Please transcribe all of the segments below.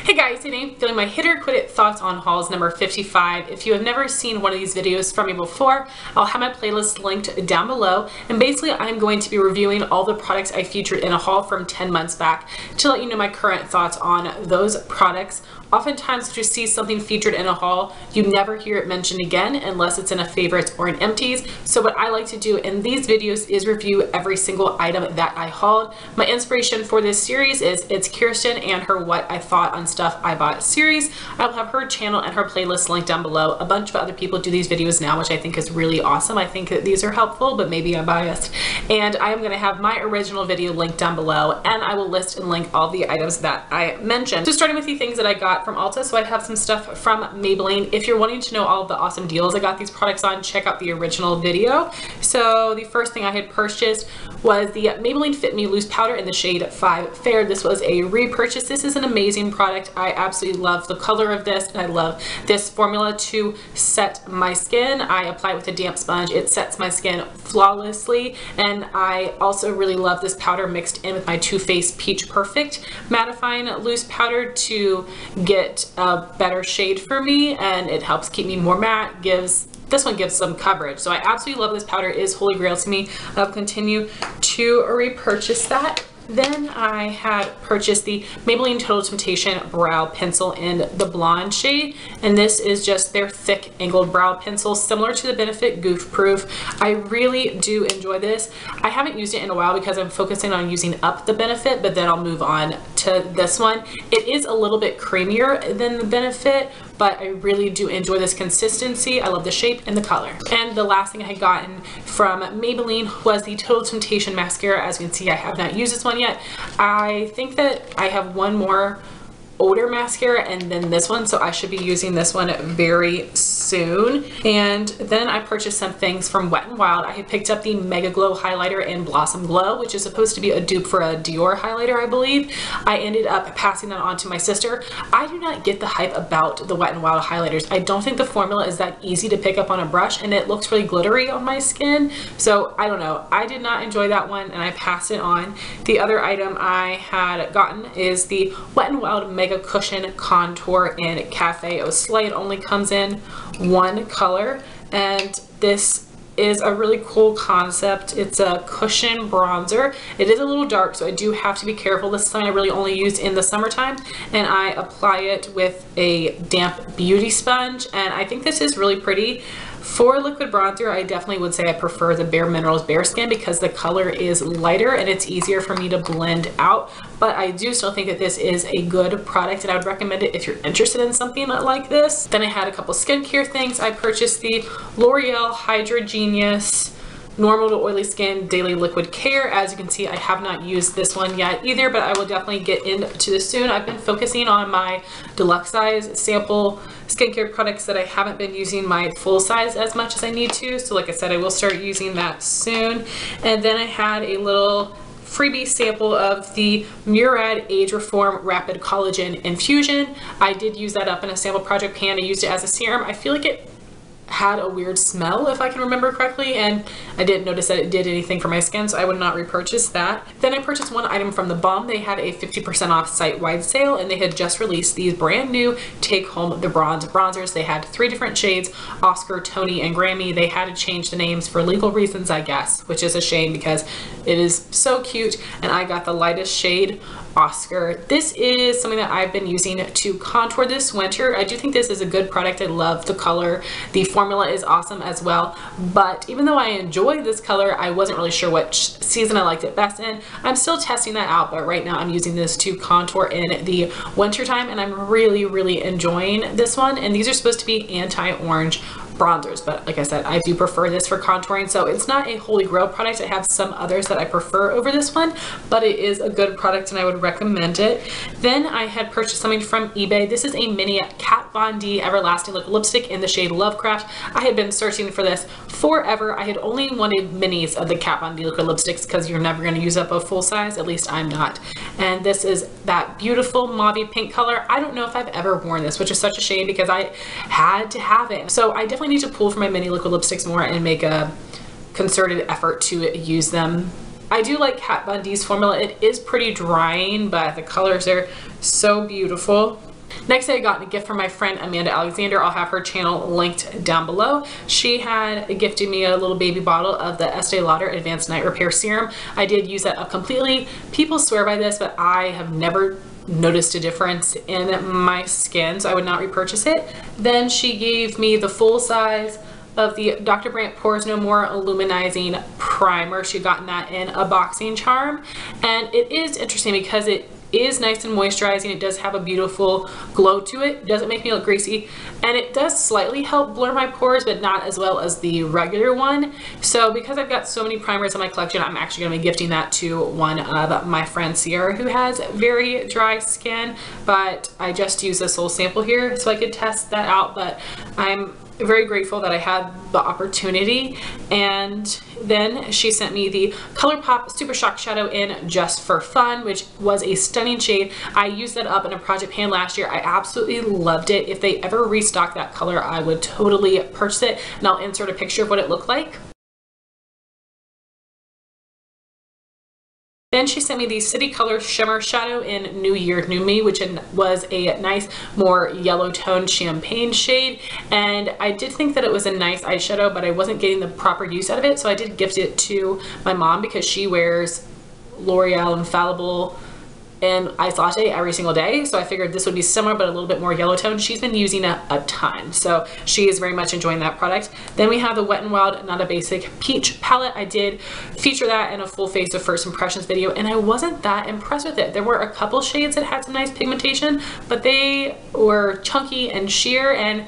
Hey guys, today I'm filming my Hit or Quit It Thoughts on Hauls number 55. If you have never seen one of these videos from me before, I'll have my playlist linked down below. And basically I'm going to be reviewing all the products I featured in a haul from 10 months back to let you know my current thoughts on those products. Oftentimes if you see something featured in a haul, you never hear it mentioned again unless it's in a favorites or an empties. So what I like to do in these videos is review every single item that I hauled. My inspiration for this series is it's Kirsten and her What I Thought on Stuff I Bought series. I will have her channel and her playlist linked down below. A bunch of other people do these videos now, which I think is really awesome. I think that these are helpful, but maybe I'm biased. And I am going to have my original video linked down below, and I will list and link all the items that I mentioned. So starting with the things that I got from Ulta, so I have some stuff from Maybelline. If you're wanting to know all of the awesome deals I got these products on, check out the original video. So the first thing I had purchased was the Maybelline Fit Me Loose Powder in the shade 5 Fair. This was a repurchase. This is an amazing product. I absolutely love the color of this, and I love this formula to set my skin. I apply it with a damp sponge. It sets my skin flawlessly, and I also really love this powder mixed in with my Too Faced Peach Perfect mattifying loose powder to get a better shade for me, and it helps keep me more matte. This one gives some coverage, so I absolutely love this powder. It is holy grail to me. I'll continue to repurchase that. Then I had purchased the Maybelline Total Temptation Brow Pencil in the blonde shade, and this is just their thick angled brow pencil, similar to the Benefit Goof Proof. I really do enjoy this. I haven't used it in a while because I'm focusing on using up the Benefit, but then I'll move on to this one. It is a little bit creamier than the Benefit, but I really do enjoy this consistency. I love the shape and the color. And the last thing I had gotten from Maybelline was the Total Temptation Mascara. As you can see, I have not used this one yet. I think that I have one more older mascara and then this one, so I should be using this one very soon. And then I purchased some things from Wet n Wild. I had picked up the Mega Glow highlighter in Blossom Glow, which is supposed to be a dupe for a Dior highlighter, I believe. I ended up passing that on to my sister. I do not get the hype about the Wet n Wild highlighters. I don't think the formula is that easy to pick up on a brush, and it looks really glittery on my skin, so I don't know. I did not enjoy that one, and I passed it on. The other item I had gotten is the Wet n Wild Mega Cushion Contour in Cafe Au Soleil. It only comes in one color, and this is a really cool concept. It's a cushion bronzer. It is a little dark, so I do have to be careful. This is something I really only use in the summertime, and I apply it with a damp beauty sponge, and I think this is really pretty. For liquid bronzer, I definitely would say I prefer the Bare Minerals Bare Skin because the color is lighter and it's easier for me to blend out, but I do still think that this is a good product, and I would recommend it if you're interested in something like this. Then I had a couple skincare things. I purchased the L'Oreal Hydra Genius Normal to Oily Skin Daily Liquid Care. As you can see, I have not used this one yet either, but I will definitely get into this soon. I've been focusing on my deluxe size sample skincare products that I haven't been using my full size as much as I need to. So like I said, I will start using that soon. And then I had a little freebie sample of the Murad Age Reform Rapid Collagen Infusion. I did use that up in a sample project pan. I used it as a serum. I feel like it had a weird smell, if I can remember correctly, and I didn't notice that it did anything for my skin, so I would not repurchase that. Then I purchased one item from theBalm. They had a 50% off site-wide sale, and they had just released these brand new Take Home the Bronze bronzers. They had 3 different shades, Oscar, Tony, and Grammy. They had to change the names for legal reasons, I guess, which is a shame because it is so cute, and I got the lightest shade, Oscar. This is something that I've been using to contour this winter. I do think this is a good product. I love the color. The formula is awesome as well, but even though I enjoy this color, I wasn't really sure which season I liked it best in. I'm still testing that out, but right now I'm using this to contour in the winter time, and I'm really enjoying this one. And these are supposed to be anti-orange bronzers, but like I said, I do prefer this for contouring, so it's not a holy grail product. I have some others that I prefer over this one, but it is a good product and I would recommend it. Then I had purchased something from eBay. This is a mini Kat Von D Everlasting Liquid Lipstick in the shade Lovecraft. I had been searching for this forever. I had only wanted minis of the Kat Von D liquid lipsticks because you're never going to use up a full size, at least I'm not. And this is that beautiful mauve pink color. I don't know if I've ever worn this, which is such a shame because I had to have it. So I definitely need to pull for my mini liquid lipsticks more and make a concerted effort to use them. I do like Kat Von D's formula. It is pretty drying, but the colors are so beautiful. Next, I got a gift from my friend Amanda Alexander. I'll have her channel linked down below. She had gifted me a little baby bottle of the Estee Lauder Advanced Night Repair Serum. I did use that up completely. People swear by this, but I have never noticed a difference in my skin, so I would not repurchase it. Then she gave me the full size of the Dr. Brandt Pores No More Luminizing Primer. She'd gotten that in a boxing charm, and it is interesting because it is nice and moisturizing. It does have a beautiful glow to it. It doesn't make me look greasy, and it does slightly help blur my pores, but not as well as the regular one. So because I've got so many primers in my collection, I'm actually going to be gifting that to one of my friends, Sierra, who has very dry skin, but I just used this whole sample here so I could test that out. But I'm very grateful that I had the opportunity. And then she sent me the ColourPop Super Shock Shadow in Just for Fun, which was a stunning shade. I used that up in a project pan last year. I absolutely loved it. If they ever restock that color, I would totally purchase it, and I'll insert a picture of what it looked like. Then she sent me the City Color Shimmer Shadow in New Year, New Me, which was a nice, more yellow toned champagne shade. And I did think that it was a nice eyeshadow, but I wasn't getting the proper use out of it. So I did gift it to my mom because she wears L'Oreal Infallible and Ice Latte every single day. So I figured this would be similar, but a little bit more yellow tone. She's been using it a ton, so she is very much enjoying that product. Then we have the Wet n Wild Not a Basic Peach palette. I did feature that in a full face of first impressions video, and I wasn't that impressed with it. There were a couple shades that had some nice pigmentation, but they were chunky and sheer, and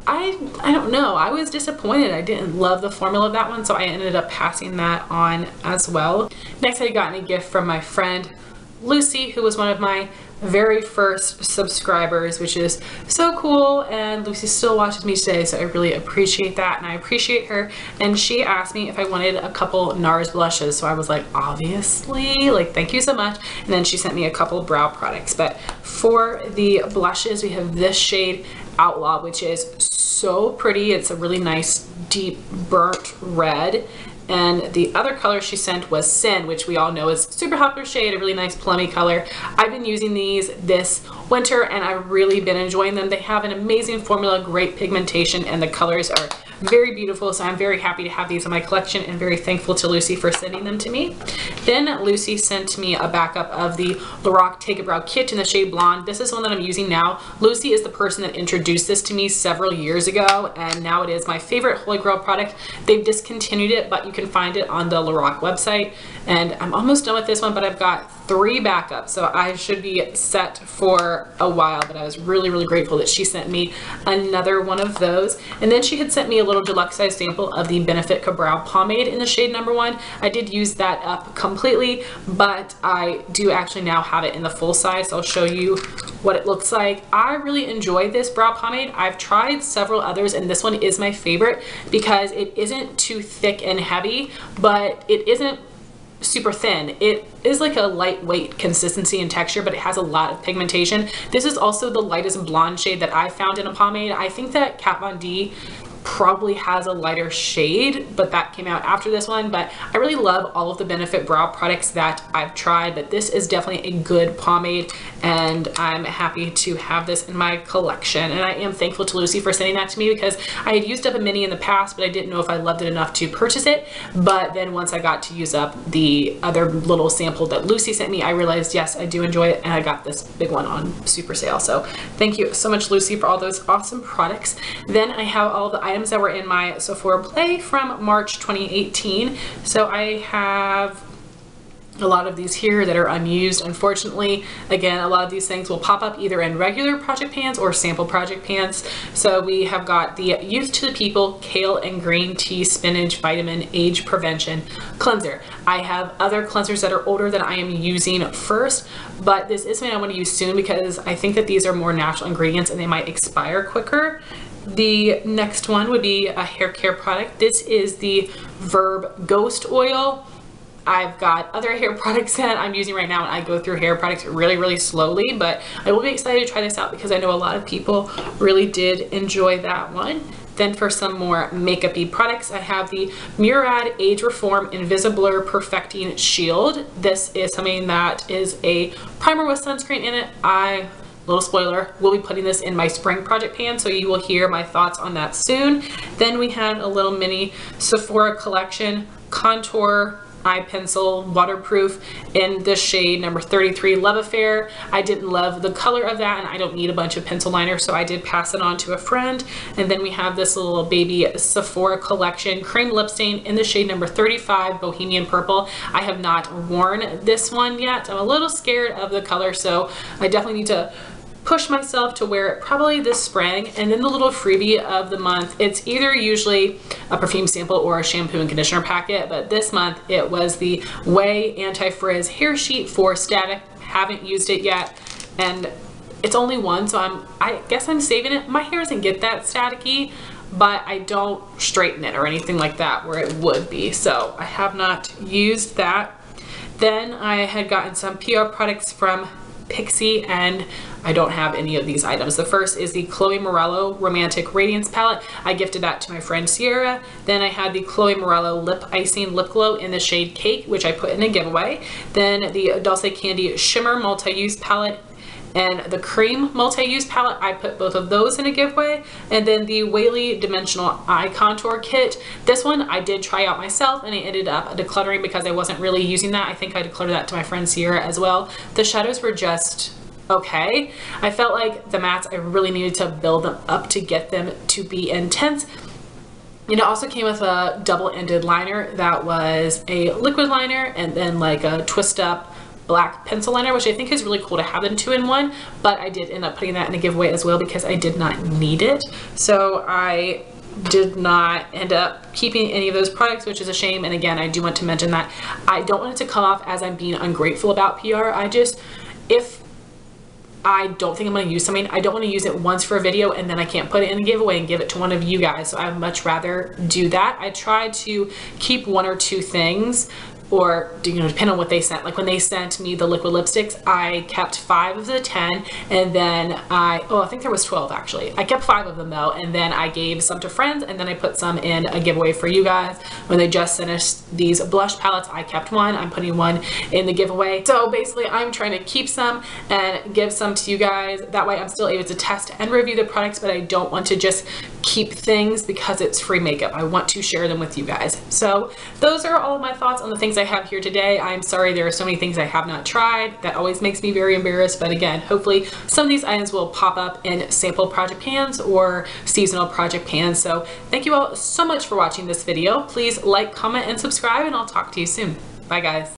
I don't know, I was disappointed. I didn't love the formula of that one, so I ended up passing that on as well. Next, I got a gift from my friend Lucy, who was one of my very first subscribers, which is so cool, and Lucy still watches me today, so I really appreciate that, and I appreciate her. And she asked me if I wanted a couple NARS blushes, so I was like, obviously, like, thank you so much. And then she sent me a couple brow products. But for the blushes, we have this shade Outlaw, which is so pretty. It's a really nice deep burnt red. And the other color she sent was Sin, which we all know is a super popular shade, a really nice plummy color. I've been using these this winter, and I've really been enjoying them. They have an amazing formula, great pigmentation, and the colors are very beautiful, so I'm very happy to have these in my collection and very thankful to Lucy for sending them to me. Then Lucy sent me a backup of the Lorac Take a Brow Kit in the shade Blonde. This is one that I'm using now. Lucy is the person that introduced this to me several years ago, and now it is my favorite Holy Grail product. They've discontinued it, but you can find it on the Lorac website. And I'm almost done with this one, but I've got 3 backups, so I should be set for a while. But I was really, really grateful that she sent me another one of those. And then she had sent me a little deluxe size sample of the Benefit Brow Pomade in the shade number 1. I did use that up completely, but I do actually now have it in the full size, so I'll show you what it looks like. I really enjoy this brow pomade. I've tried several others, and this one is my favorite because it isn't too thick and heavy, but it isn't super thin. It is like a lightweight consistency and texture, but it has a lot of pigmentation. This is also the lightest blonde shade that I found in a pomade. I think that Kat Von D probably has a lighter shade, but that came out after this one. But I really love all of the Benefit brow products that I've tried, but this is definitely a good pomade, and I'm happy to have this in my collection. And I am thankful to Lucy for sending that to me because I had used up a mini in the past, but I didn't know if I loved it enough to purchase it. But then once I got to use up the other little sample that Lucy sent me, I realized, yes, I do enjoy it, and I got this big one on super sale. So thank you so much, Lucy, for all those awesome products. Then I have all the items that were in my Sephora Play from March 2018. So I have a lot of these here that are unused. Unfortunately, again, a lot of these things will pop up either in regular project pans or sample project pans. So we have got the Youth to the People Kale and Green Tea Spinach Vitamin Age Prevention Cleanser. I have other cleansers that are older that I am using first, but this is something I want to use soon because I think that these are more natural ingredients and they might expire quicker. The next one would be a hair care product. This is the Verb Ghost Oil. I've got other hair products that I'm using right now, and I go through hair products really, really slowly, but I will be excited to try this out because I know a lot of people really did enjoy that one. Then for some more makeup-y products, I have the Murad Age Reform Invisiblur Perfecting Shield. This is something that is a primer with sunscreen in it. I little spoiler, we'll be putting this in my spring project pan, so you will hear my thoughts on that soon. Then we had a little mini Sephora collection contour eye pencil, waterproof, in this shade number 33, Love Affair. I didn't love the color of that, and I don't need a bunch of pencil liner, so I did pass it on to a friend. And then we have this little baby Sephora collection cream lip stain in the shade number 35, Bohemian Purple. I have not worn this one yet. I'm a little scared of the color, so I definitely need to push myself to wear it probably this spring. And then the little freebie of the month, it's either usually a perfume sample or a shampoo and conditioner packet, but this month it was the Way Anti-Frizz hair sheet for static. Haven't used it yet, and it's only one, so I guess I'm saving it. My hair doesn't get that staticky, but I don't straighten it or anything like that where it would be, so I have not used that. Then I had gotten some PR products from Pixi, and I don't have any of these items. The first is the Chloe Morello Romantic Radiance Palette. I gifted that to my friend Sierra. Then I had the Chloe Morello Lip Icing Lip Glow in the shade Cake, which I put in a giveaway. Then the Dulce Candy Shimmer Multi-Use Palette and the Cream Multi-Use Palette, I put both of those in a giveaway. And then the Whaley Dimensional Eye Contour Kit. This one I did try out myself, and I ended up decluttering because I wasn't really using that. I think I decluttered that to my friend Sierra as well. The shadows were just okay. I felt like the mattes, I really needed to build them up to get them to be intense. And it also came with a double-ended liner that was a liquid liner and then like a twist up black pencil liner, which I think is really cool to have in 2-in-1, but I did end up putting that in a giveaway as well because I did not need it. So I did not end up keeping any of those products, which is a shame. And again, I do want to mention that I don't want it to come off as I'm being ungrateful about PR. If I don't think I'm going to use something, I don't want to use it once for a video and then I can't put it in a giveaway and give it to one of you guys. So I would much rather do that. I tried to keep 1 or 2 things, or depend on what they sent. Like when they sent me the liquid lipsticks, I kept 5 of the 10, and then I think there was 12 actually. I kept 5 of them though, and then I gave some to friends, and then I put some in a giveaway for you guys. When they just sent us these blush palettes, I kept 1. I'm putting 1 in the giveaway. So basically I'm trying to keep some and give some to you guys. That way I'm still able to test and review the products, but I don't want to just keep things because it's free makeup. I want to share them with you guys. So those are all of my thoughts on the things I have here today. I'm sorry there are so many things I have not tried. That always makes me very embarrassed, but again, hopefully some of these items will pop up in sample project pans or seasonal project pans. So thank you all so much for watching this video. Please like, comment, and subscribe, and I'll talk to you soon. Bye guys.